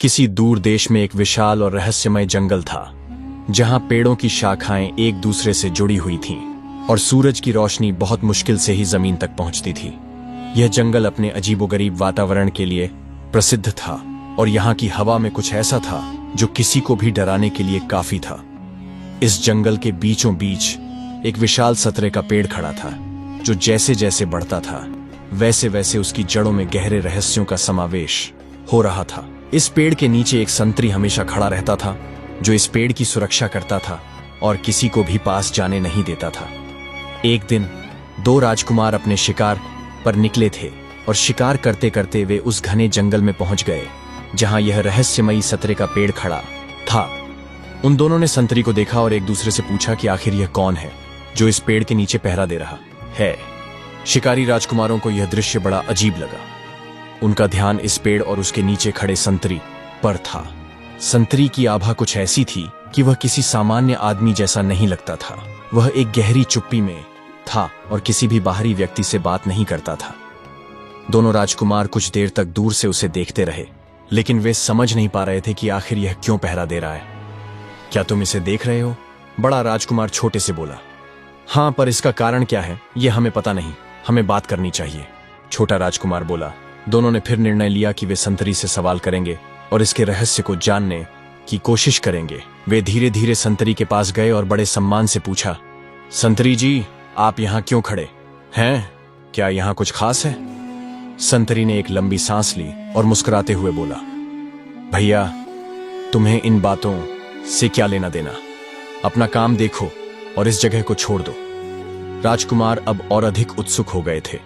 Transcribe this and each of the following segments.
किसी दूर देश में एक विशाल और रहस्यमय जंगल था, जहां पेड़ों की शाखाएं एक दूसरे से जुड़ी हुई थीं और सूरज की रोशनी बहुत मुश्किल से ही जमीन तक पहुंचती थी। यह जंगल अपने अजीबोगरीब वातावरण के लिए प्रसिद्ध था और यहाँ की हवा में कुछ ऐसा था जो किसी को भी डराने के लिए काफी था। इस जंगल के बीचों बीच एक विशाल सतरे का पेड़ खड़ा था, जो जैसे जैसे बढ़ता था वैसे वैसे उसकी जड़ों में गहरे रहस्यों का समावेश हो रहा था। इस पेड़ के नीचे एक संतरी हमेशा खड़ा रहता था, जो इस पेड़ की सुरक्षा करता था और किसी को भी पास जाने नहीं देता था। एक दिन दो राजकुमार अपने शिकार पर निकले थे और शिकार करते करते वे उस घने जंगल में पहुंच गए जहां यह रहस्यमयी सतरे का पेड़ खड़ा था। उन दोनों ने संतरी को देखा और एक दूसरे से पूछा कि आखिर यह कौन है जो इस पेड़ के नीचे पहरा दे रहा है। शिकारी राजकुमारों को यह दृश्य बड़ा अजीब लगा। उनका ध्यान इस पेड़ और उसके नीचे खड़े संतरी पर था। संतरी की आभा कुछ ऐसी थी कि वह किसी सामान्य आदमी जैसा नहीं लगता था। वह एक गहरी चुप्पी में था और किसी भी बाहरी व्यक्ति से बात नहीं करता था। दोनों राजकुमार कुछ देर तक दूर से उसे देखते रहे, लेकिन वे समझ नहीं पा रहे थे कि आखिर यह क्यों पहरा दे रहा है। क्या तुम इसे देख रहे हो? बड़ा राजकुमार छोटे से बोला। हाँ, पर इसका कारण क्या है यह हमें पता नहीं, हमें बात करनी चाहिए, छोटा राजकुमार बोला। दोनों ने फिर निर्णय लिया कि वे संतरी से सवाल करेंगे और इसके रहस्य को जानने की कोशिश करेंगे। वे धीरे धीरे संतरी के पास गए और बड़े सम्मान से पूछा, संतरी जी, आप यहाँ क्यों खड़े हैं? क्या यहाँ कुछ खास है? संतरी ने एक लंबी सांस ली और मुस्कुराते हुए बोला, भैया, तुम्हें इन बातों से क्या लेना देना? अपना काम देखो और इस जगह को छोड़ दो। राजकुमार अब और अधिक उत्सुक हो गए थे।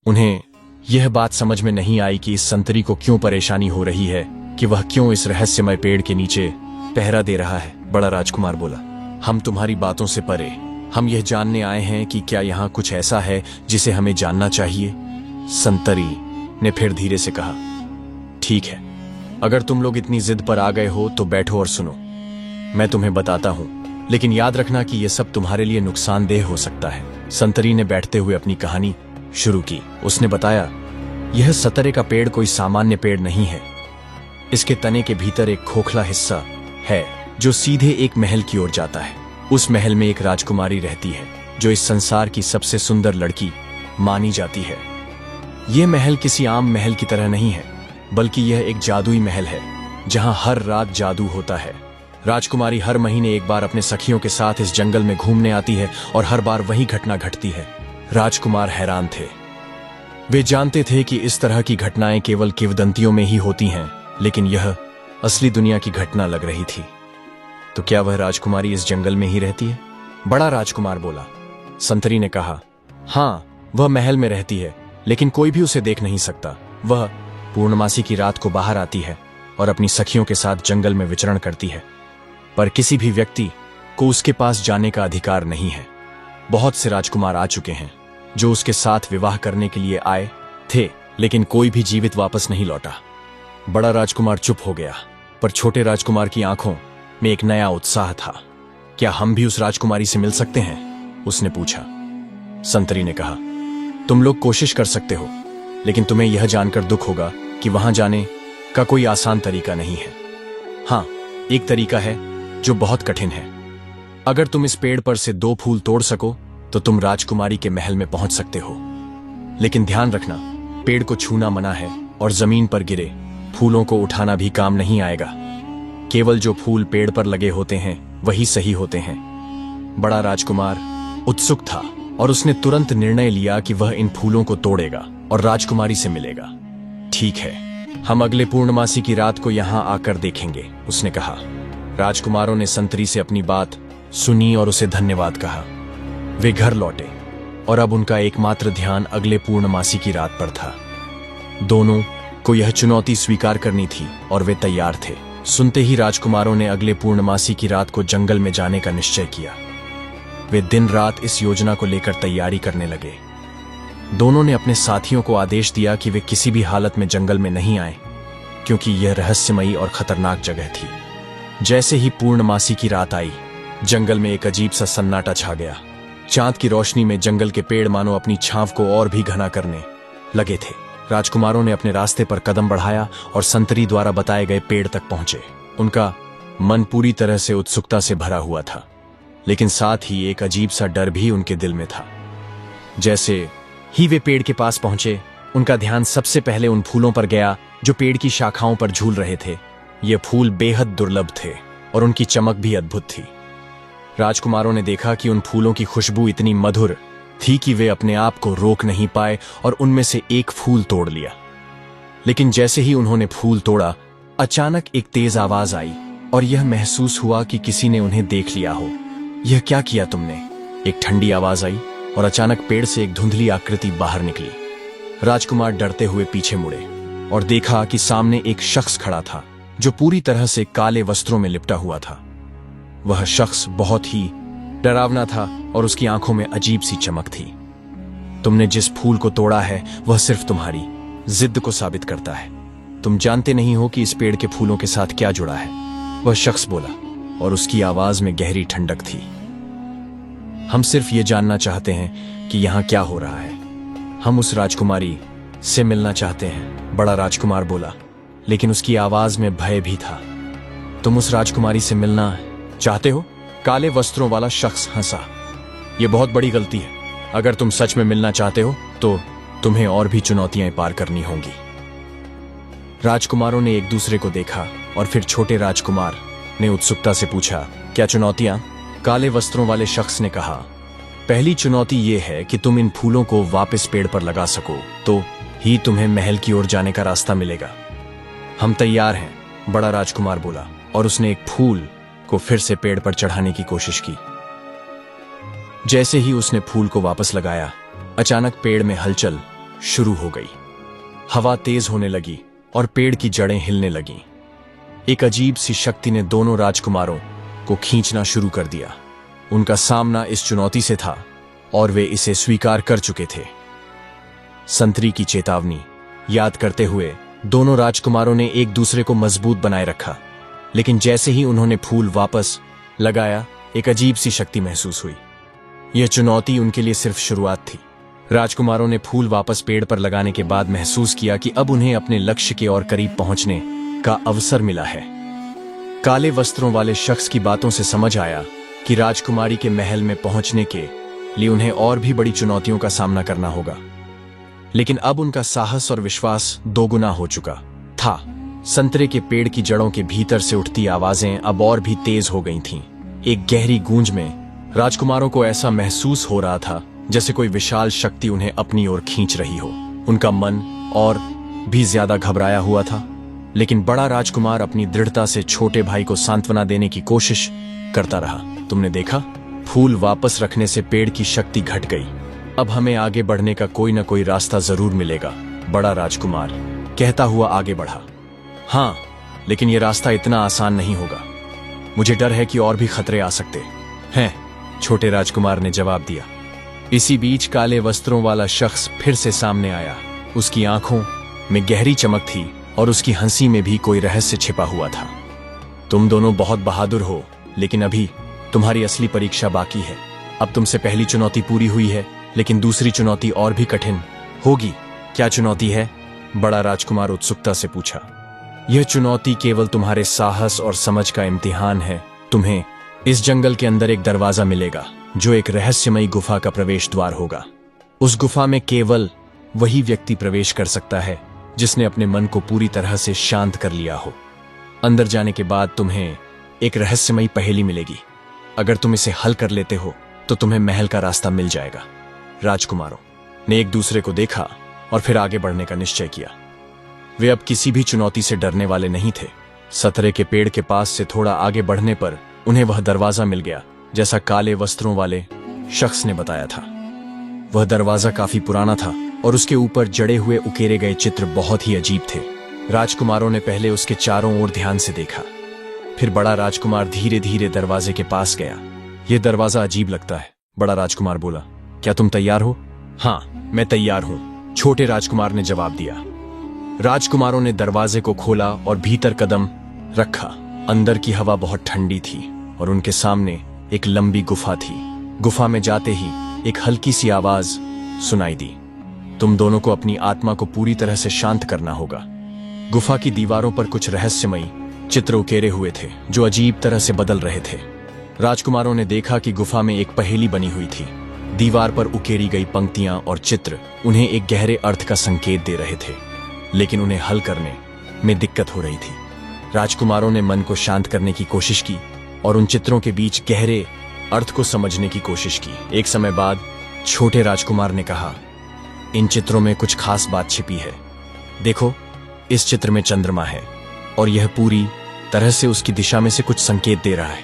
उन्हें यह बात समझ में नहीं आई कि इस संतरी को क्यों परेशानी हो रही है, कि वह क्यों इस रहस्यमय पेड़ के नीचे पहरा दे रहा है। बड़ा राजकुमार बोला, हम तुम्हारी बातों से परे, हम यह जानने आए हैं कि क्या यहाँ कुछ ऐसा है जिसे हमें जानना चाहिए। संतरी ने फिर धीरे से कहा, ठीक है, अगर तुम लोग इतनी जिद पर आ गए हो तो बैठो और सुनो, मैं तुम्हें बताता हूं, लेकिन याद रखना कि यह सब तुम्हारे लिए नुकसानदेह हो सकता है। संतरी ने बैठते हुए अपनी कहानी शुरू की। उसने बताया, यह सतरे का पेड़ कोई सामान्य पेड़ नहीं है। इसके तने के भीतर एक खोखला हिस्सा है जो सीधे एक महल की ओर जाता है। उस महल में एक राजकुमारी रहती है जो इस संसार की सबसे सुंदर लड़की मानी जाती है। यह महल किसी आम महल की तरह नहीं है, बल्कि यह एक जादुई महल है जहां हर रात जादू होता है। राजकुमारी हर महीने एक बार अपने सखियों के साथ इस जंगल में घूमने आती है और हर बार वही घटना घटती है। राजकुमार हैरान थे। वे जानते थे कि इस तरह की घटनाएं केवल किंवदंतियों में ही होती हैं, लेकिन यह असली दुनिया की घटना लग रही थी। तो क्या वह राजकुमारी इस जंगल में ही रहती है? बड़ा राजकुमार बोला। संतरी ने कहा, हाँ, वह महल में रहती है, लेकिन कोई भी उसे देख नहीं सकता। वह पूर्णमासी की रात को बाहर आती है और अपनी सखियों के साथ जंगल में विचरण करती है, पर किसी भी व्यक्ति को उसके पास जाने का अधिकार नहीं है। बहुत से राजकुमार आ चुके हैं जो उसके साथ विवाह करने के लिए आए थे, लेकिन कोई भी जीवित वापस नहीं लौटा। बड़ा राजकुमार चुप हो गया, पर छोटे राजकुमार की आंखों में एक नया उत्साह था। क्या हम भी उस राजकुमारी से मिल सकते हैं? उसने पूछा। संतरी ने कहा, तुम लोग कोशिश कर सकते हो, लेकिन तुम्हें यह जानकर दुख होगा कि वहां जाने का कोई आसान तरीका नहीं है। हाँ, एक तरीका है जो बहुत कठिन है। अगर तुम इस पेड़ पर से 2 फूल तोड़ सको तो तुम राजकुमारी के महल में पहुंच सकते हो। लेकिन ध्यान रखना, पेड़ को छूना मना है और जमीन पर गिरे फूलों को उठाना भी काम नहीं आएगा। केवल जो फूल पेड़ पर लगे होते हैं वही सही होते हैं। बड़ा राजकुमार उत्सुक था और उसने तुरंत निर्णय लिया कि वह इन फूलों को तोड़ेगा और राजकुमारी से मिलेगा। ठीक है, हम अगले पूर्णमासी की रात को यहां आकर देखेंगे, उसने कहा। राजकुमारों ने संतरी से अपनी बात सुनी और उसे धन्यवाद कहा। वे घर लौटे और अब उनका एकमात्र ध्यान अगले पूर्णमासी की रात पर था। दोनों को यह चुनौती स्वीकार करनी थी और वे तैयार थे। सुनते ही राजकुमारों ने अगले पूर्णमासी की रात को जंगल में जाने का निश्चय किया। वे दिन रात इस योजना को लेकर तैयारी करने लगे। दोनों ने अपने साथियों को आदेश दिया कि वे किसी भी हालत में जंगल में नहीं आए, क्योंकि यह रहस्यमयी और खतरनाक जगह थी। जैसे ही पूर्णमासी की रात आई, जंगल में एक अजीब सा सन्नाटा छा गया। चांद की रोशनी में जंगल के पेड़ मानो अपनी छांव को और भी घना करने लगे थे। राजकुमारों ने अपने रास्ते पर कदम बढ़ाया और संतरी द्वारा बताए गए पेड़ तक पहुंचे। उनका मन पूरी तरह से उत्सुकता से भरा हुआ था, लेकिन साथ ही एक अजीब सा डर भी उनके दिल में था। जैसे ही वे पेड़ के पास पहुंचे, उनका ध्यान सबसे पहले उन फूलों पर गया जो पेड़ की शाखाओं पर झूल रहे थे। ये फूल बेहद दुर्लभ थे और उनकी चमक भी अद्भुत थी। राजकुमारों ने देखा कि उन फूलों की खुशबू इतनी मधुर थी कि वे अपने आप को रोक नहीं पाए और उनमें से एक फूल तोड़ लिया। लेकिन जैसे ही उन्होंने फूल तोड़ा, अचानक एक तेज आवाज आई और यह महसूस हुआ कि किसी ने उन्हें देख लिया हो। यह क्या किया तुमने? एक ठंडी आवाज आई और अचानक पेड़ से एक धुंधली आकृति बाहर निकली। राजकुमार डरते हुए पीछे मुड़े और देखा कि सामने एक शख्स खड़ा था जो पूरी तरह से काले वस्त्रों में लिपटा हुआ था। वह शख्स बहुत ही डरावना था और उसकी आंखों में अजीब सी चमक थी। तुमने जिस फूल को तोड़ा है वह सिर्फ तुम्हारी जिद को साबित करता है। तुम जानते नहीं हो कि इस पेड़ के फूलों के साथ क्या जुड़ा है, वह शख्स बोला और उसकी आवाज में गहरी ठंडक थी। हम सिर्फ ये जानना चाहते हैं कि यहां क्या हो रहा है। हम उस राजकुमारी से मिलना चाहते हैं, बड़ा राजकुमार बोला, लेकिन उसकी आवाज में भय भी था। तुम उस राजकुमारी से मिलना चाहते हो? काले वस्त्रों वाला शख्स हंसा। यह बहुत बड़ी गलती है। अगर तुम सच में मिलना चाहते हो तो तुम्हें और भी चुनौतियां पार करनी होंगी। राजकुमारों ने एक दूसरे को देखा और फिर छोटे राजकुमार ने उत्सुकता से पूछा, क्या चुनौतियां? काले वस्त्रों वाले शख्स ने कहा, पहली चुनौती यह है कि तुम इन फूलों को वापस पेड़ पर लगा सको, तो ही तुम्हें महल की ओर जाने का रास्ता मिलेगा। हम तैयार हैं, बड़ा राजकुमार बोला और उसने एक फूल को फिर से पेड़ पर चढ़ाने की कोशिश की। जैसे ही उसने फूल को वापस लगाया, अचानक पेड़ में हलचल शुरू हो गई। हवा तेज होने लगी और पेड़ की जड़ें हिलने लगीं। एक अजीब सी शक्ति ने दोनों राजकुमारों को खींचना शुरू कर दिया। उनका सामना इस चुनौती से था और वे इसे स्वीकार कर चुके थे। संतरी की चेतावनी याद करते हुए दोनों राजकुमारों ने एक दूसरे को मजबूत बनाए रखा, लेकिन जैसे ही उन्होंने फूल वापस लगाया, एक अजीब सी शक्ति महसूस हुई। यह चुनौती उनके लिए सिर्फ शुरुआत थी। राजकुमारों ने फूल वापस पेड़ पर लगाने के बाद महसूस किया कि अब उन्हें अपने लक्ष्य के और करीब पहुंचने का अवसर मिला है। काले वस्त्रों वाले शख्स की बातों से समझ आया कि राजकुमारी के महल में पहुंचने के लिए उन्हें और भी बड़ी चुनौतियों का सामना करना होगा। लेकिन अब उनका साहस और विश्वास दोगुना हो चुका था। संतरे के पेड़ की जड़ों के भीतर से उठती आवाजें अब और भी तेज हो गई थीं। एक गहरी गूंज में राजकुमारों को ऐसा महसूस हो रहा था जैसे कोई विशाल शक्ति उन्हें अपनी ओर खींच रही हो। उनका मन और भी ज्यादा घबराया हुआ था, लेकिन बड़ा राजकुमार अपनी दृढ़ता से छोटे भाई को सांत्वना देने की कोशिश करता रहा। तुमने देखा, फूल वापस रखने से पेड़ की शक्ति घट गई। अब हमें आगे बढ़ने का कोई न कोई रास्ता जरूर मिलेगा, बड़ा राजकुमार कहता हुआ आगे बढ़ा। हाँ, लेकिन यह रास्ता इतना आसान नहीं होगा। मुझे डर है कि और भी खतरे आ सकते हैं, छोटे राजकुमार ने जवाब दिया। इसी बीच काले वस्त्रों वाला शख्स फिर से सामने आया। उसकी आंखों में गहरी चमक थी और उसकी हंसी में भी कोई रहस्य छिपा हुआ था। तुम दोनों बहुत बहादुर हो, लेकिन अभी तुम्हारी असली परीक्षा बाकी है। अब तुमसे पहली चुनौती पूरी हुई है, लेकिन दूसरी चुनौती और भी कठिन होगी। क्या चुनौती है? बड़ा राजकुमार उत्सुकता से पूछा। यह चुनौती केवल तुम्हारे साहस और समझ का इम्तिहान है। तुम्हें इस जंगल के अंदर एक दरवाजा मिलेगा जो एक रहस्यमयी गुफा का प्रवेश द्वार होगा। उस गुफा में केवल वही व्यक्ति प्रवेश कर सकता है जिसने अपने मन को पूरी तरह से शांत कर लिया हो। अंदर जाने के बाद तुम्हें एक रहस्यमयी पहेली मिलेगी। अगर तुम इसे हल कर लेते हो तो तुम्हें महल का रास्ता मिल जाएगा। राजकुमारों ने एक दूसरे को देखा और फिर आगे बढ़ने का निश्चय किया। वे अब किसी भी चुनौती से डरने वाले नहीं थे। संतरे के पेड़ के पास से थोड़ा आगे बढ़ने पर उन्हें वह दरवाजा मिल गया जैसा काले वस्त्रों वाले शख्स ने बताया था। वह दरवाजा काफी पुराना था और उसके ऊपर जड़े हुए उकेरे गए चित्र बहुत ही अजीब थे। राजकुमारों ने पहले उसके चारों ओर ध्यान से देखा, फिर बड़ा राजकुमार धीरे धीरे दरवाजे के पास गया। यह दरवाजा अजीब लगता है, बड़ा राजकुमार बोला। क्या तुम तैयार हो? हाँ, मैं तैयार हूं, छोटे राजकुमार ने जवाब दिया। राजकुमारों ने दरवाजे को खोला और भीतर कदम रखा। अंदर की हवा बहुत ठंडी थी और उनके सामने एक लंबी गुफा थी। गुफा में जाते ही एक हल्की सी आवाज सुनाई दी, तुम दोनों को अपनी आत्मा को पूरी तरह से शांत करना होगा। गुफा की दीवारों पर कुछ रहस्यमयी चित्र उकेरे हुए थे जो अजीब तरह से बदल रहे थे। राजकुमारों ने देखा कि गुफा में एक पहेली बनी हुई थी। दीवार पर उकेरी गई पंक्तियां और चित्र उन्हें एक गहरे अर्थ का संकेत दे रहे थे, लेकिन उन्हें हल करने में दिक्कत हो रही थी। राजकुमारों ने मन को शांत करने की कोशिश की और उन चित्रों के बीच गहरे अर्थ को समझने की कोशिश की। एक समय बाद छोटे राजकुमार ने कहा, इन चित्रों में कुछ खास बात छिपी है। देखो, इस चित्र में चंद्रमा है और यह पूरी तरह से उसकी दिशा में से कुछ संकेत दे रहा है।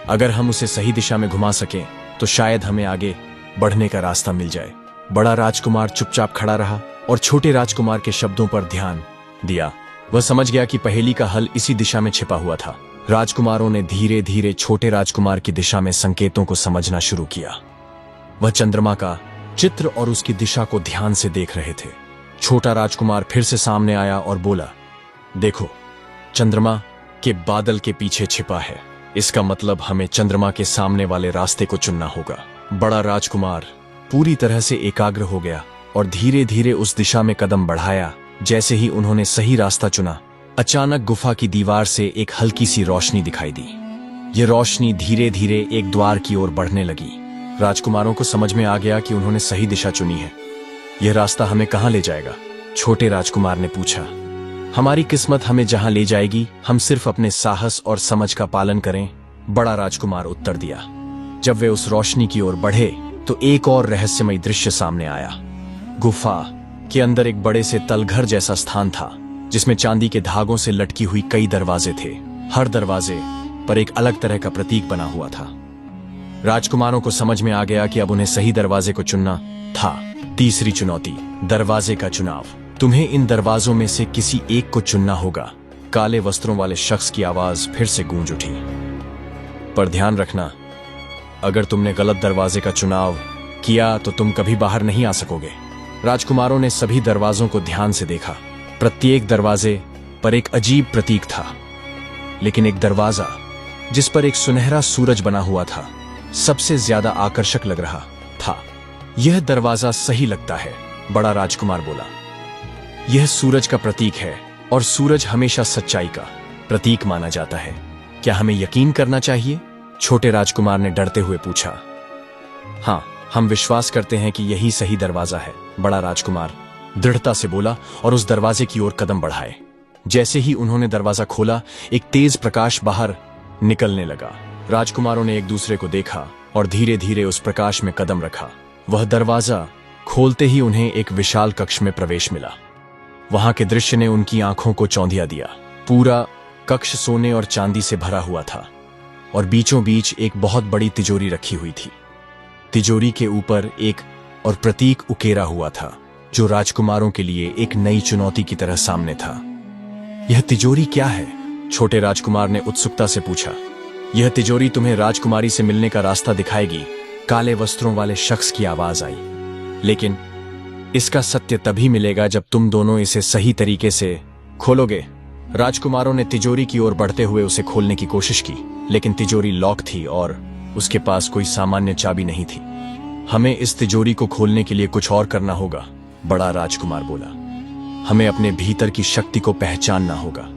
अगर हम उसे सही दिशा में घुमा सकें तो शायद हमें आगे बढ़ने का रास्ता मिल जाए। बड़ा राजकुमार चुपचाप खड़ा रहा और छोटे राजकुमार के शब्दों पर ध्यान दिया। वह समझ गया कि पहेली का हल इसी दिशा में छिपा हुआ था। राजकुमारों ने धीरे धीरे छोटे राजकुमार की दिशा में संकेतों को समझना शुरू किया। वह चंद्रमा का चित्र और उसकी दिशा को ध्यान से देख रहे थे। छोटा राजकुमार फिर से सामने आया और बोला, देखो, चंद्रमा के बादल के पीछे छिपा है। इसका मतलब हमें चंद्रमा के सामने वाले रास्ते को चुनना होगा। बड़ा राजकुमार पूरी तरह से एकाग्र हो गया और धीरे धीरे उस दिशा में कदम बढ़ाया। जैसे ही उन्होंने सही रास्ता चुना, अचानक गुफा की दीवार से एक हल्की सी रोशनी दिखाई दी। यह रोशनी धीरे धीरे एक द्वार की ओर बढ़ने लगी। राजकुमारों को समझ में आ गया कि उन्होंने सही दिशा चुनी है। यह रास्ता हमें कहां ले जाएगा? छोटे राजकुमार ने पूछा। हमारी किस्मत हमें जहां ले जाएगी, हम सिर्फ अपने साहस और समझ का पालन करें, बड़ा राजकुमार उत्तर दिया। जब वे उस रोशनी की ओर बढ़े तो एक और रहस्यमय दृश्य सामने आया। गुफा के अंदर एक बड़े से तलघर जैसा स्थान था जिसमें चांदी के धागों से लटकी हुई कई दरवाजे थे। हर दरवाजे पर एक अलग तरह का प्रतीक बना हुआ था। राजकुमारों को समझ में आ गया कि अब उन्हें सही दरवाजे को चुनना था। तीसरी चुनौती, दरवाजे का चुनाव। तुम्हें इन दरवाजों में से किसी एक को चुनना होगा। काले वस्त्रों वाले शख्स की आवाज फिर से गूंज उठी। पर ध्यान रखना, अगर तुमने गलत दरवाजे का चुनाव किया तो तुम कभी बाहर नहीं आ सकोगे। राजकुमारों ने सभी दरवाजों को ध्यान से देखा। प्रत्येक दरवाजे पर एक अजीब प्रतीक था, लेकिन एक दरवाजा जिस पर एक सुनहरा सूरज बना हुआ था सबसे ज्यादा आकर्षक लग रहा था। यह दरवाजा सही लगता है, बड़ा राजकुमार बोला। यह सूरज का प्रतीक है और सूरज हमेशा सच्चाई का प्रतीक माना जाता है। क्या हमें यकीन करना चाहिए? छोटे राजकुमार ने डरते हुए पूछा। हाँ, हम विश्वास करते हैं कि यही सही दरवाजा है, बड़ा राजकुमार दृढ़ता से बोला और उस दरवाजे की ओर कदम बढ़ाए। जैसे ही उन्होंने दरवाजा खोला, एक तेज प्रकाश बाहर निकलने लगा। राजकुमारों ने एक दूसरे को देखा और धीरे धीरे उस प्रकाश में कदम रखा। वह दरवाजा खोलते ही उन्हें एक विशाल कक्ष में प्रवेश मिला। वहां के दृश्य ने उनकी आंखों को चौंधिया दिया। पूरा कक्ष सोने और चांदी से भरा हुआ था और बीचों बीच एक बहुत बड़ी तिजोरी रखी हुई थी। तिजोरी के ऊपर एक और प्रतीक उकेरा हुआ था जो राजकुमारों के लिए एक नई चुनौती की तरह सामने था। यह तिजोरी क्या है? छोटे राजकुमार ने उत्सुकता से पूछा। यह तिजोरी तुम्हें राजकुमारी से मिलने का रास्ता दिखाएगी, काले वस्त्रों वाले शख्स की आवाज आई। लेकिन इसका सत्य तभी मिलेगा जब तुम दोनों इसे सही तरीके से खोलोगे। राजकुमारों ने तिजोरी की ओर बढ़ते हुए उसे खोलने की कोशिश की, लेकिन तिजोरी लॉक थी और उसके पास कोई सामान्य चाबी नहीं थी। हमें इस तिजोरी को खोलने के लिए कुछ और करना होगा, बड़ा राजकुमार बोला। हमें अपने भीतर की शक्ति को पहचानना होगा।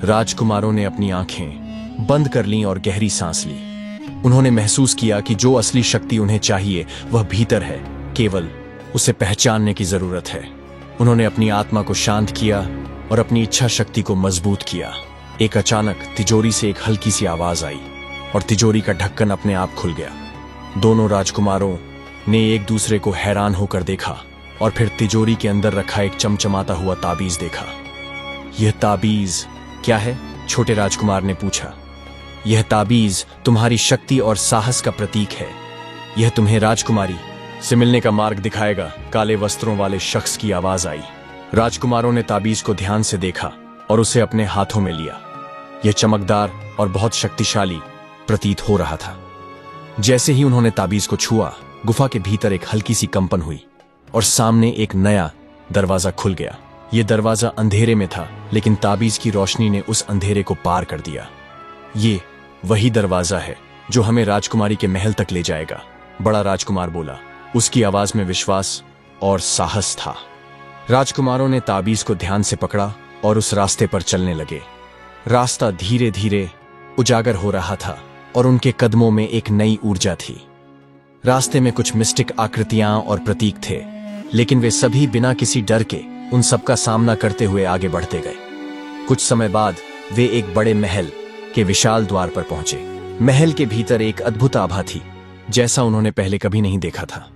राजकुमारों ने अपनी आंखें बंद कर लीं और गहरी सांस ली। उन्होंने महसूस किया कि जो असली शक्ति उन्हें चाहिए वह भीतर है, केवल उसे पहचानने की जरूरत है। उन्होंने अपनी आत्मा को शांत किया और अपनी इच्छा शक्ति को मजबूत किया। एक अचानक तिजोरी से एक हल्की सी आवाज आई और तिजोरी का ढक्कन अपने आप खुल गया। दोनों राजकुमारों ने एक दूसरे को हैरान होकर देखा और फिर तिजोरी के अंदर रखा एक चमचमाता हुआ ताबीज देखा। यह ताबीज क्या है? छोटे राजकुमार ने पूछा। यह ताबीज तुम्हारी शक्ति और साहस का प्रतीक है। यह तुम्हें राजकुमारी से मिलने का मार्ग दिखाएगा, काले वस्त्रों वाले शख्स की आवाज आई। राजकुमारों ने ताबीज को ध्यान से देखा और उसे अपने हाथों में लिया। यह चमकदार और बहुत शक्तिशाली प्रतीत हो रहा था। जैसे ही उन्होंने ताबीज को छुआ, गुफा के भीतर एक हल्की सी कंपन हुई और सामने एक नया दरवाजा खुल गया। यह दरवाजा अंधेरे में था, लेकिन ताबीज की रोशनी ने उस अंधेरे को पार कर दिया। ये वही दरवाजा है जो हमें राजकुमारी के महल तक ले जाएगा, बड़ा राजकुमार बोला। उसकी आवाज में विश्वास और साहस था। राजकुमारों ने ताबीज को ध्यान से पकड़ा और उस रास्ते पर चलने लगे। रास्ता धीरे धीरे उजागर हो रहा था और उनके कदमों में एक नई ऊर्जा थी। रास्ते में कुछ मिस्टिक आकृतियां और प्रतीक थे, लेकिन वे सभी बिना किसी डर के उन सबका सामना करते हुए आगे बढ़ते गए। कुछ समय बाद वे एक बड़े महल के विशाल द्वार पर पहुंचे। महल के भीतर एक अद्भुत आभा थी, जैसा उन्होंने पहले कभी नहीं देखा था।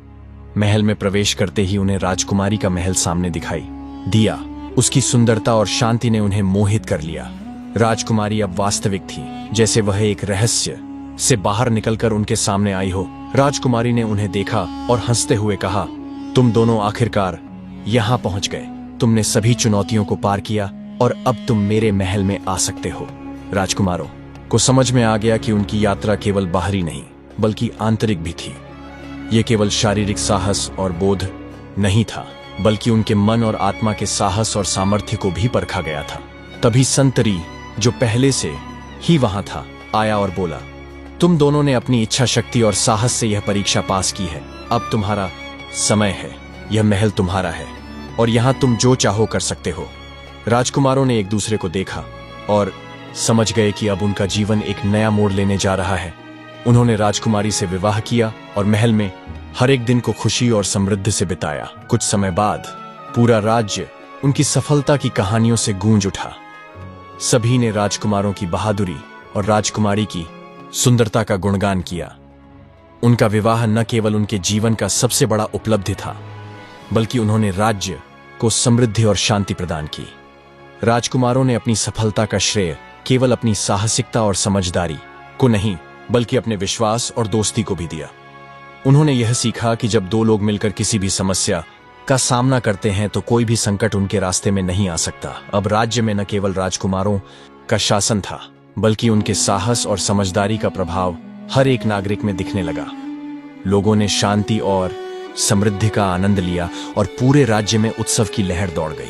महल में प्रवेश करते ही उन्हें राजकुमारी का महल सामने दिखाई दिया। उसकी सुंदरता और शांति ने उन्हें मोहित कर लिया। राजकुमारी अब वास्तविक थी, जैसे वह एक रहस्य से बाहर निकलकर उनके सामने आई हो। राजकुमारी ने उन्हें देखा और हंसते हुए कहा, तुम दोनों आखिरकार यहां पहुंच गए। तुमने सभी चुनौतियों को पार किया और अब तुम मेरे महल में आ सकते हो। राजकुमारों को समझ में आ गया कि उनकी यात्रा केवल बाहरी नहीं बल्कि आंतरिक भी थी। ये केवल शारीरिक साहस और बोध नहीं था, बल्कि उनके मन और आत्मा के साहस और सामर्थ्य को भी परखा गया था। तभी संतरी, जो पहले से ही वहां था, आया और बोला, तुम दोनों ने अपनी इच्छा शक्ति और साहस से यह परीक्षा पास की है। अब तुम्हारा समय है। यह महल तुम्हारा है और यहां तुम जो चाहो कर सकते हो। राजकुमारों ने एक दूसरे को देखा और समझ गए कि अब उनका जीवन एक नया मोड़ लेने जा रहा है। उन्होंने राजकुमारी से विवाह किया और महल में हर एक दिन को खुशी और समृद्धि से बिताया। कुछ समय बाद पूरा राज्य उनकी सफलता की कहानियों से गूंज उठा। सभी ने राजकुमारों की बहादुरी और राजकुमारी की सुंदरता का गुणगान किया। उनका विवाह न केवल उनके जीवन का सबसे बड़ा उपलब्धि था, बल्कि उन्होंने राज्य को समृद्धि और शांति प्रदान की। राजकुमारों ने अपनी सफलता का श्रेय केवल अपनी साहसिकता और समझदारी को नहीं, बल्कि अपने विश्वास और दोस्ती को भी दिया। उन्होंने यह सीखा कि जब दो लोग मिलकर किसी भी समस्या का सामना करते हैं तो कोई भी संकट उनके रास्ते में नहीं आ सकता। अब राज्य में न केवल राजकुमारों का शासन था, बल्कि उनके साहस और समझदारी का प्रभाव हर एक नागरिक में दिखने लगा। लोगों ने शांति और समृद्धि का आनंद लिया और पूरे राज्य में उत्सव की लहर दौड़ गई।